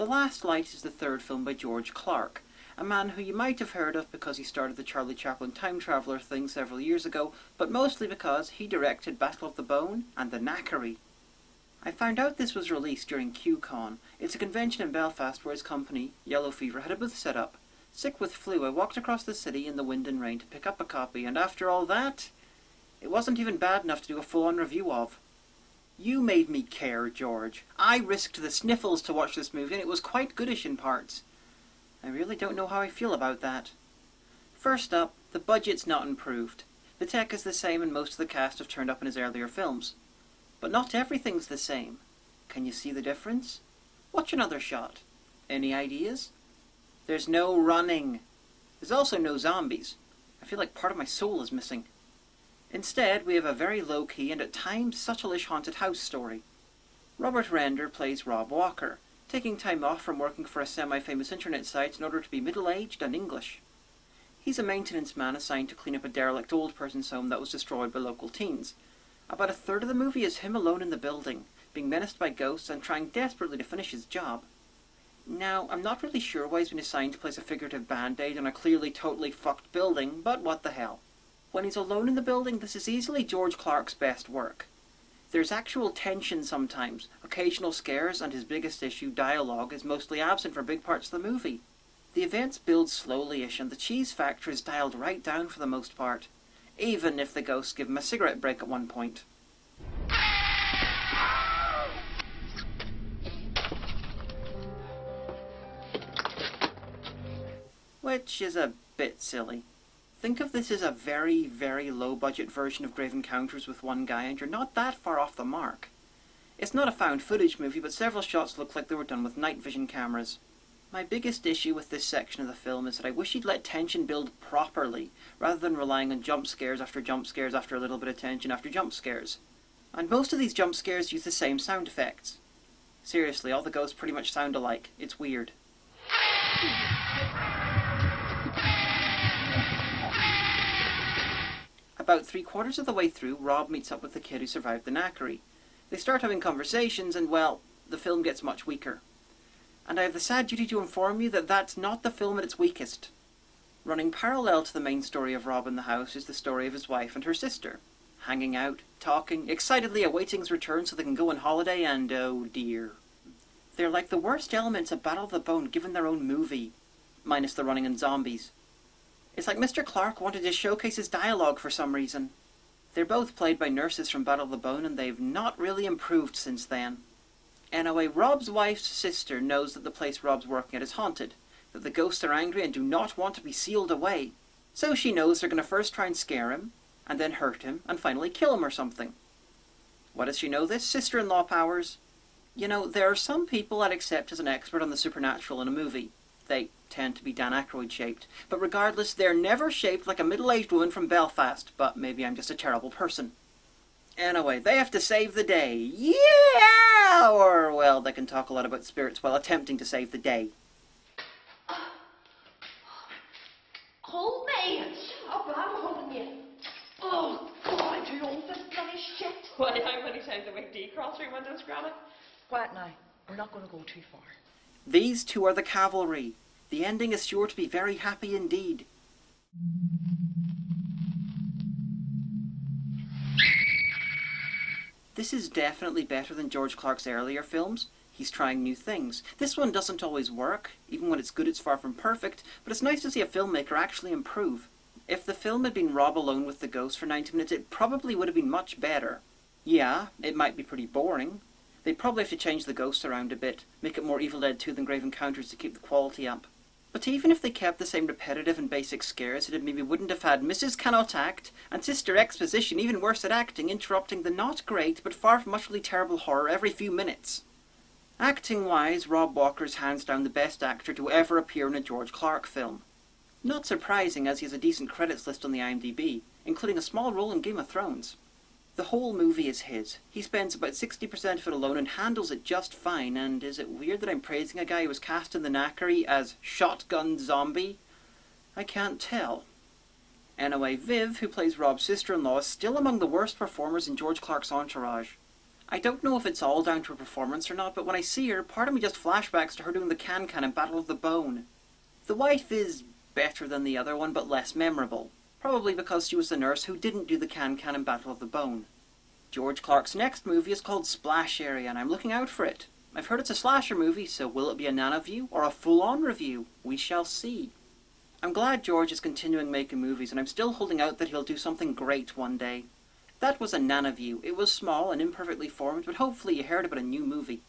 The Last Light is the third film by George Clark, a man who you might have heard of because he started the Charlie Chaplin Time Traveller thing several years ago, but mostly because he directed Battle of the Bone and The Knackery. I found out this was released during QCon. It's a convention in Belfast where his company, Yellow Fever, had a booth set up. Sick with flu, I walked across the city in the wind and rain to pick up a copy, and after all that, it wasn't even bad enough to do a full-on review of. You made me care, George. I risked the sniffles to watch this movie, and it was quite goodish in parts. I really don't know how I feel about that. First up, the budget's not improved. The tech is the same and most of the cast have turned up in his earlier films. But not everything's the same. Can you see the difference? Watch another shot. Any ideas? There's no running. There's also no zombies. I feel like part of my soul is missing. Instead, we have a very low-key and at times subtle-ish haunted house story. Robert Render plays Rob Walker, taking time off from working for a semi-famous internet site in order to be middle-aged and English. He's a maintenance man assigned to clean up a derelict old person's home that was destroyed by local teens. About a third of the movie is him alone in the building, being menaced by ghosts and trying desperately to finish his job. Now, I'm not really sure why he's been assigned to place a figurative band-aid on a clearly totally fucked building, but what the hell. When he's alone in the building, this is easily George Clark's best work. There's actual tension sometimes, occasional scares, and his biggest issue, dialogue, is mostly absent for big parts of the movie. The events build slowly-ish, and the cheese factor is dialed right down for the most part, even if the ghosts give him a cigarette break at one point. Which is a bit silly. Think of this as a very, very low-budget version of Grave Encounters with one guy, and you're not that far off the mark. It's not a found footage movie, but several shots look like they were done with night vision cameras. My biggest issue with this section of the film is that I wish he'd let tension build properly, rather than relying on jump scares after a little bit of tension after jump scares. And most of these jump scares use the same sound effects. Seriously, all the ghosts pretty much sound alike. It's weird. About 3/4 of the way through, Rob meets up with the kid who survived the knackery. They start having conversations and, well, the film gets much weaker. And I have the sad duty to inform you that that's not the film at its weakest. Running parallel to the main story of Rob in the house is the story of his wife and her sister. Hanging out, talking, excitedly awaiting his return so they can go on holiday, and oh dear. They're like the worst elements of Battle of the Bone given their own movie, minus the running and zombies. It's like Mr. Clark wanted to showcase his dialogue for some reason. They're both played by nurses from Battle of the Bone, and they've not really improved since then. Anyway, Rob's wife's sister knows that the place Rob's working at is haunted, that the ghosts are angry and do not want to be sealed away. So she knows they're going to first try and scare him, and then hurt him, and finally kill him or something. Why does she know this? Sister-in-law powers. You know, there are some people I'd accept as an expert on the supernatural in a movie. They tend to be Dan Aykroyd-shaped. But regardless, they're never shaped like a middle-aged woman from Belfast. But maybe I'm just a terrible person. Anyway, they have to save the day. Yeah! Or, well, they can talk a lot about spirits while attempting to save the day. Hold me! Shut up, I'm holding you. Oh, God, you old this bloody shit. Why, how many times have we decrossed through windows, Granny? Quiet now. We're not going to go too far. These two are the cavalry. The ending is sure to be very happy indeed. This is definitely better than George Clark's earlier films. He's trying new things. This one doesn't always work. Even when it's good, it's far from perfect, but it's nice to see a filmmaker actually improve. If the film had been Rob alone with the ghost for 90 minutes, it probably would have been much better. Yeah, it might be pretty boring. They'd probably have to change the ghost around a bit, make it more Evil Dead 2 than Grave Encounters to keep the quality up. But even if they kept the same repetitive and basic scares, it maybe wouldn't have had Mrs. Cannot Act and Sister Exposition, even worse at acting, interrupting the not great but far from utterly terrible horror every few minutes. Acting-wise, Rob Walker's hands down the best actor to ever appear in a George Clark film. Not surprising, as he has a decent credits list on the IMDb, including a small role in Game of Thrones. The whole movie is his. He spends about 60% of it alone and handles it just fine, and is it weird that I'm praising a guy who was cast in The Knackery as Shotgun Zombie? I can't tell. Anyway, Viv, who plays Rob's sister-in-law, is still among the worst performers in George Clark's entourage. I don't know if it's all down to her performance or not, but when I see her, part of me just flashbacks to her doing the can-can in Battle of the Bone. The wife is better than the other one, but less memorable. Probably because she was the nurse who didn't do the can-can in Battle of the Bone. George Clark's next movie is called Splash Area, and I'm looking out for it. I've heard it's a slasher movie, so will it be a Nanoview or a full-on review? We shall see. I'm glad George is continuing making movies, and I'm still holding out that he'll do something great one day. That was a Nanoview. It was small and imperfectly formed, but hopefully you heard about a new movie.